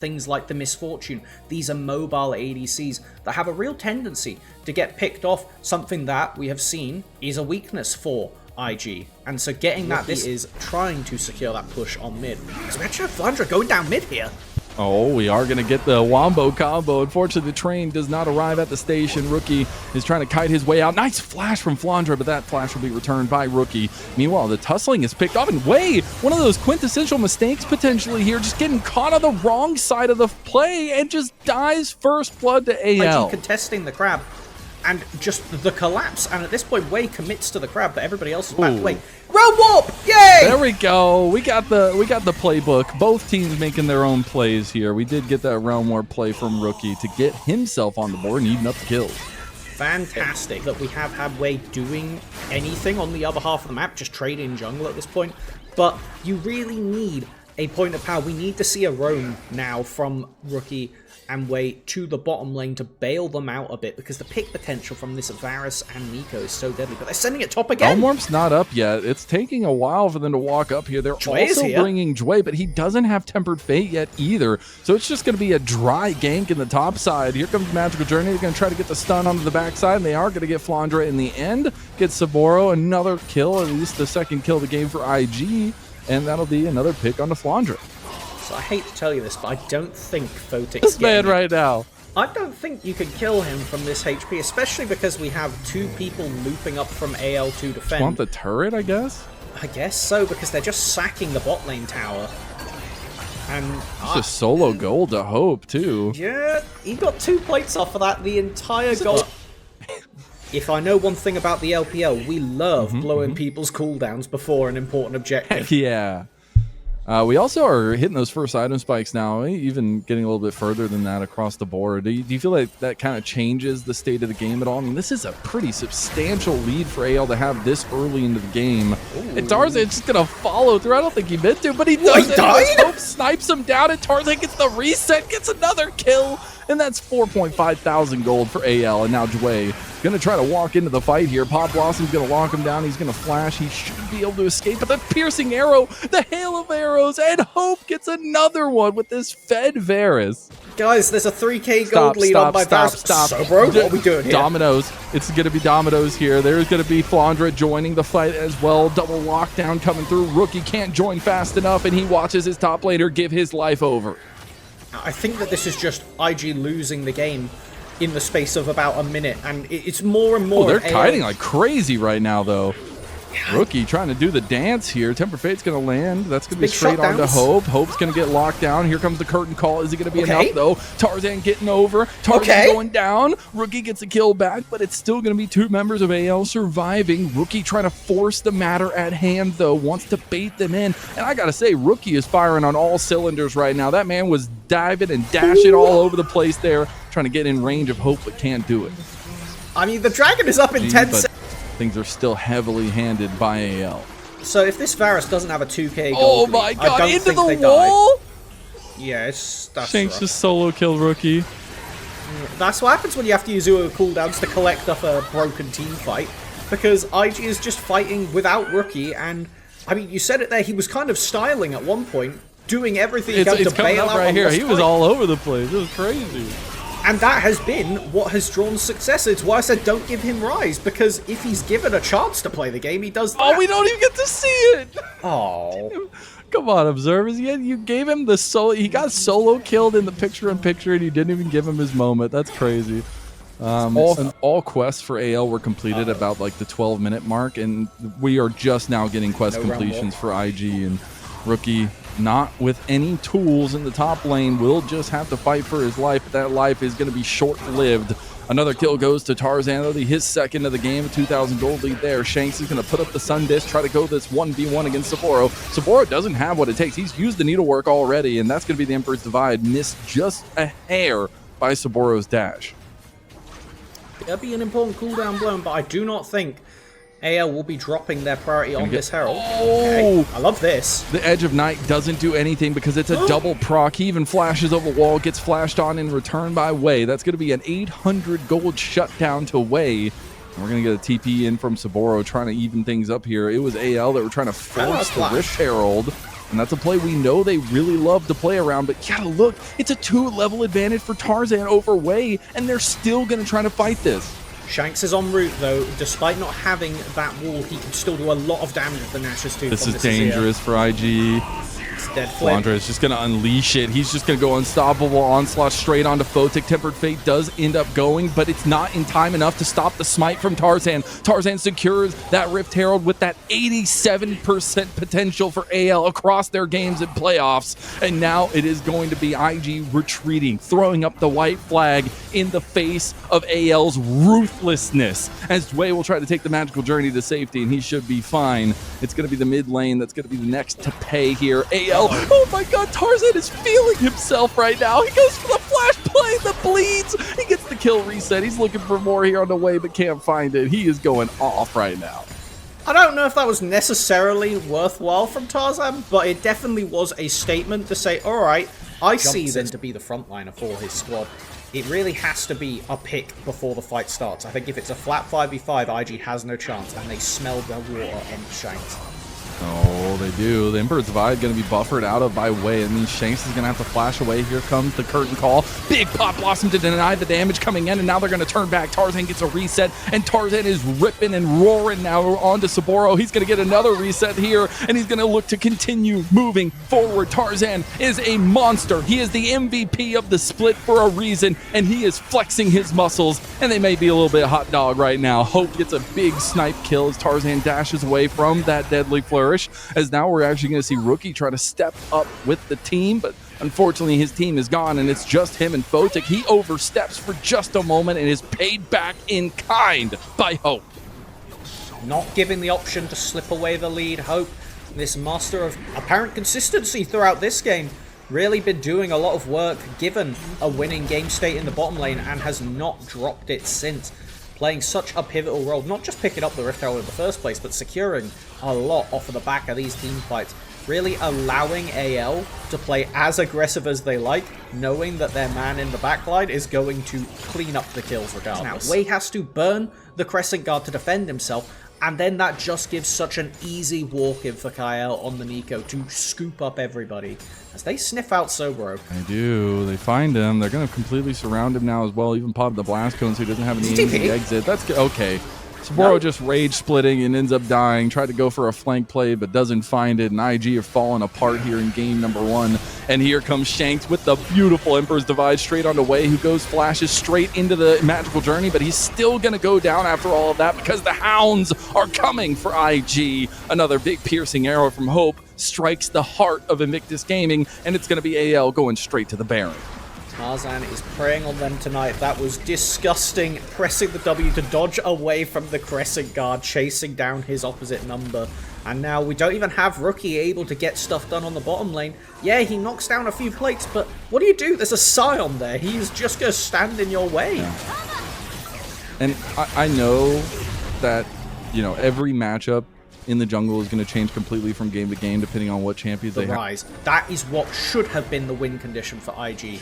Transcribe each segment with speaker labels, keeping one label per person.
Speaker 1: things like the Misfortune. These are mobile ADCs that have a real tendency to get picked off, something that we have seen is a weakness for IG. And so getting that, this is trying to secure that push on mid. So we actually have Flandra going down mid here.
Speaker 2: Oh, we are going to get the wombo combo. Unfortunately, the train does not arrive at the station. Rookie is trying to kite his way out. Nice flash from Flandra, but that flash will be returned by Rookie. Meanwhile, the tussling is picked off. And Wei, one of those quintessential mistakes potentially here, just getting caught on the wrong side of the play and just dies first blood to AL.
Speaker 1: IG contesting the crab and just the collapse. And at this point, Wei commits to the crab, but everybody else is backed away. Realm Warp! Yay!
Speaker 2: There we go. We got the playbook. Both teams making their own plays here. We did get that Realm Warp play from Rookie to get himself on the board and even up the kills.
Speaker 1: Fantastic that we have had Wei doing anything on the other half of the map, just trading jungle at this point. But you really need a point of power. We need to see a roam now from Rookie and Wei to the bottom lane to bail them out a bit, because the pick potential from this Varus and Nico is so deadly. But they're sending it top again.
Speaker 2: Elmwarp's not up yet. It's taking a while for them to walk up here. They're also bringing Jway, but he doesn't have Tempered Fate yet either. So it's just going to be a dry gank in the top side. Here comes Magical Journey. They're going to try to get the stun onto the backside, and they are going to get Flandra in the end. Get Saboro another kill, at least the second kill of the game for IG, and that'll be another pick onto Flandra.
Speaker 1: So I hate to tell you this, but I don't think Photic's
Speaker 2: this man right now.
Speaker 1: I don't think you can kill him from this HP, especially because we have two people looping up from AL to defend.
Speaker 2: Want the turret, I guess?
Speaker 1: I guess so, because they're just sacking the bot lane tower. And
Speaker 2: it's just solo gold to Hope, too.
Speaker 1: Yeah, he got 2 plates off of that, the entire gold. If I know one thing about the LPL, we love blowing people's cooldowns before an important objective.
Speaker 2: Heck yeah. We also are hitting those first item spikes now, even getting a little bit further than that across the board. Do you feel like that kind of changes the state of the game at all? I mean, this is a pretty substantial lead for AL to have this early into the game. Ooh. And Tarzan's just going to follow through. I don't think he meant to, but he does.
Speaker 1: He died?
Speaker 2: Hope snipes him down, and Tarzan gets the reset, gets another kill. And that's 4.5 thousand gold for AL. And now Jway going to try to walk into the fight here. Pop Blossom's going to lock him down. He's going to flash. He should be able to escape. But the piercing arrow, the hail of arrows, and Hope gets another one with this fed Varus.
Speaker 1: Guys, there's a 3k gold lead on by Varus. So, bro, what are we doing here?
Speaker 2: Dominos. It's going to be Dominos here. There's going to be Flandra joining the fight as well. Double lockdown coming through. Rookie can't join fast enough, and he watches his top laner give his life over.
Speaker 1: I think that this is just IG losing the game in the space of about a minute, and it's more and more.
Speaker 2: Oh, they're kiting like crazy right now, though. Rookie trying to do the dance here. Temper Fate's going to land. That's going to be straight onto Hope. Hope's going to get locked down. Here comes the curtain call. Is it going to be enough, though? Tarzan getting over. Tarzan going down. Rookie gets a kill back, but it's still going to be 2 members of AL surviving. Rookie trying to force the matter at hand, though. Wants to bait them in. And I got to say, Rookie is firing on all cylinders right now. That man was diving and dashing all over the place there, trying to get in range of Hope, but can't do it.
Speaker 1: I mean, the dragon is up in 10 seconds.
Speaker 2: Things are still heavily handed by AL.
Speaker 1: So if this Varus doesn't have a 2k gold,
Speaker 2: oh my god, into the wall?
Speaker 1: Yeah, that's
Speaker 2: Shanks
Speaker 1: rough.
Speaker 2: just solo killed Rookie.
Speaker 1: That's what happens when you have to use your cooldowns to collect up a broken team fight, because IG is just fighting without Rookie, and I mean, you said it there, he was kind of styling at one point, doing everything he could to bail out
Speaker 2: right here. He was
Speaker 1: fight.
Speaker 2: all over the place. It was crazy.
Speaker 1: And that has been what has drawn success. It's why I said don't give him Rise, because if he's given a chance to play the game, he does that.
Speaker 2: Oh, we don't even get to see it!
Speaker 1: Oh.
Speaker 2: Come on, observers. You gave him the solo. He got solo killed in the picture-in-picture, and you didn't even give him his moment. That's crazy. All quests for AL were completed about like the 12-minute mark, and we are just now getting quest completions for IG, and Rookie, not with any tools in the top lane, will just have to fight for his life, but that life is going to be short-lived. Another kill goes to Tarzan, though, his second of the game, a 2,000 gold lead there. Shanks is going to put up the Sun Disc, try to go this 1v1 against Saboro. Saboro doesn't have what it takes. He's used the needlework already, and that's going to be the Emperor's Divide. Missed just a hair by Saboro's dash.
Speaker 1: That'll be an important cooldown blown, but I do not think AL will be dropping their priority on this Herald.
Speaker 2: Oh!
Speaker 1: Okay. I love this.
Speaker 2: The Edge of Night doesn't do anything because it's a double proc. He even flashes over the wall, gets flashed on in return by Wei. That's going to be an 800 gold shutdown to Wei. And we're going to get a TP in from Saboro trying to even things up here. It was AL that were trying to force the Rift Herald. And that's a play we know they really love to play around. But you gotta look, it's a 2-level advantage for Tarzan over Wei, and they're still gonna try to fight this.
Speaker 1: Shanks is en route, though. Despite not having that wall, he can still do a lot of damage with the Nash's too.
Speaker 2: This is dangerous for IG.
Speaker 1: Dead flip.
Speaker 2: OPLoLReplay is just going to unleash it. He's just going to go unstoppable onslaught straight onto Photic. Tempered Fate does end up going, but it's not in time enough to stop the smite from Tarzan. Tarzan secures that Rift Herald with that 87% potential for AL across their games and playoffs. And now it is going to be IG retreating, throwing up the white flag in the face of AL's ruthlessness. As Wei will try to take the magical journey to safety, and he should be fine. It's going to be the mid lane that's going to be the next to pay here. AL, oh my god, Tarzan is feeling himself right now. He goes for the flash play that bleeds. He gets the kill reset. He's looking for more here on the way, but can't find it. He is going off right now.
Speaker 1: I don't know if that was necessarily worthwhile from Tarzan, but it definitely was a statement to say, alright, I see this to be the frontliner for his squad. It really has to be a pick before the fight starts. I think if it's a flat 5v5, IG has no chance, and they smell the water on Shanks.
Speaker 2: Oh, they do. The Emperor's Divide going to be buffered out of by Wei. It means Shanks is going to have to flash away. Here comes the curtain call. Big Pop Blossom to deny the damage coming in, and now they're going to turn back. Tarzan gets a reset, and Tarzan is ripping and roaring now onto Saburo. He's going to get another reset here, and he's going to look to continue moving forward. Tarzan is a monster. He is the MVP of the split for a reason, and he is flexing his muscles, and they may be a little bit hot dog right now. Hope gets a big snipe kill as Tarzan dashes away from that deadly flourish. As now we're actually going to see Rookie try to step up with the team, but unfortunately his team is gone and it's just him and Photic. He oversteps for just a moment and is paid back in kind by Hope.
Speaker 1: Not giving the option to slip away the lead. Hope, this master of apparent consistency throughout this game, really been doing a lot of work given a winning game state in the bottom lane and has not dropped it since. Playing such a pivotal role, not just picking up the Rift Herald in the first place, but securing a lot off of the back of these team fights. Really allowing AL to play as aggressive as they like, knowing that their man in the backline is going to clean up the kills regardless. Now, Wei has to burn the Crescent Guard to defend himself, and then that just gives such an easy walk-in for Kyle on the Nico to scoop up everybody as they sniff out Sobro.
Speaker 2: They do. They find him. They're going to completely surround him now as well. Even pop the blast cone so he doesn't have any easy exit. That's good. Okay. Saburo just rage splitting and ends up dying. Tried to go for a flank play but doesn't find it. And IG are falling apart here in game number 1. And here comes Shanks with the beautiful Emperor's Divide straight on the Wei, who goes flashes straight into the magical journey, but he's still going to go down after all of that because the hounds are coming for IG. Another big piercing arrow from Hope strikes the heart of Invictus Gaming, and it's going to be AL going straight to the Baron.
Speaker 1: Tarzan is preying on them tonight. That was disgusting. Pressing the W to dodge away from the Crescent Guard, chasing down his opposite number. And now we don't even have Rookie able to get stuff done on the bottom lane. Yeah, he knocks down a few plates, but what do you do? There's a Scion there. He's just going to stand in your way.
Speaker 2: Yeah. And I know that, you know, every matchup in the jungle is going to change completely from game to game depending on what champions they have.
Speaker 1: That is what should have been the win condition for IG.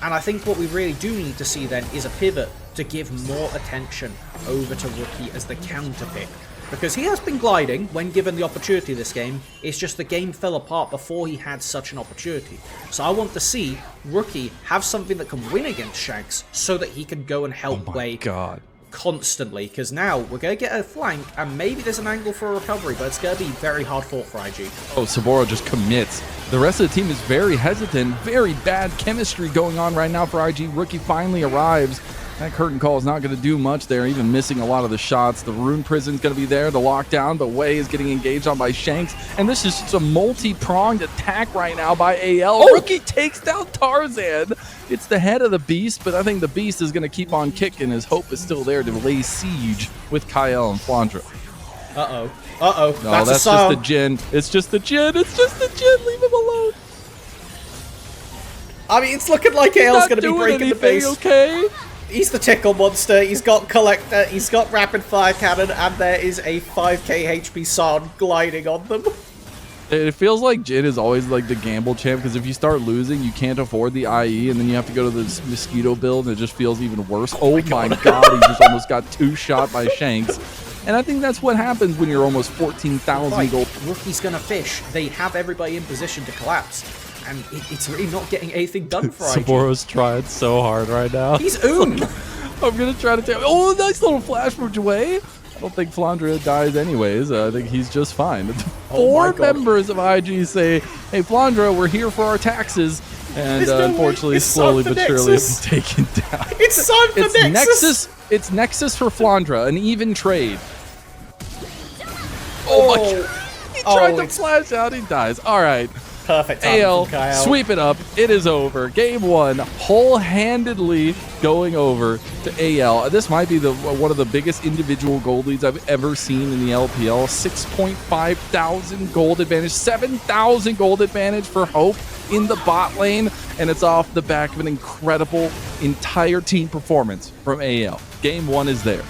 Speaker 1: And I think what we really do need to see then is a pivot to give more attention over to Rookie as the counter pick. Because he has been gliding when given the opportunity this game, it's just the game fell apart before he had such an opportunity. So I want to see Rookie have something that can win against Shanks so that he can go and help Wei constantly. Because now we're going to get a flank and maybe there's an angle for a recovery, but it's going to be very hard fought for IG.
Speaker 2: Oh, Saburo just commits. The rest of the team is very hesitant. Very bad chemistry going on right now for IG. Rookie finally arrives. That curtain call is not going to do much there, even missing a lot of the shots. The Rune Prison's going to be there, the lockdown, but Wei is getting engaged on by Shanks. And this is just a multi-pronged attack right now by AL. Oh! Rookie takes down Tarzan. It's the head of the beast, but I think the beast is going to keep on kicking as Hope is still there to lay siege with Kyle and OPLoLReplay.
Speaker 1: Uh-oh. Uh-oh.
Speaker 2: No, that's just the Jhin. It's just the Jhin. It's just the Jhin. Leave him alone.
Speaker 1: I mean, it's looking like AL's going to be breaking the base.
Speaker 2: Okay?
Speaker 1: He's the tickle monster, he's got Collector, he's got Rapid Fire Cannon, and there is a 5k HP Scion gliding on them.
Speaker 2: It feels like Jhin is always like the gamble champ, because if you start losing, you can't afford the IE, and then you have to go to the Mosquito build, and it just feels even worse. Oh my god, he just almost got 2-shot by Shanks. And I think that's what happens when you're almost 14,000 gold.
Speaker 1: Rookie's gonna fish. They have everybody in position to collapse. And it's really not getting anything done for IG.
Speaker 2: Saboro's trying so hard right now.
Speaker 1: He's owned.
Speaker 2: I'm gonna try to tell. Oh, nice little flash from Jway. I don't think Flandre dies anyways. I think he's just fine. Four members of IG say, "Hey, Flandre, we're here for our taxes." And unfortunately, slowly but surely, it's been taken down.
Speaker 1: It's time for Nexus.
Speaker 2: It's Nexus for Flandre, an even trade. Oh my God. He tried to flash out. He dies. All right.
Speaker 1: Perfect.
Speaker 2: AL, sweep it up. It is over. Game 1, whole-handedly going over to AL. This might be one of the biggest individual gold leads I've ever seen in the LPL. 6.5 thousand gold advantage, 7,000 gold advantage for Hope in the bot lane, and it's off the back of an incredible entire team performance from AL. Game 1 is there.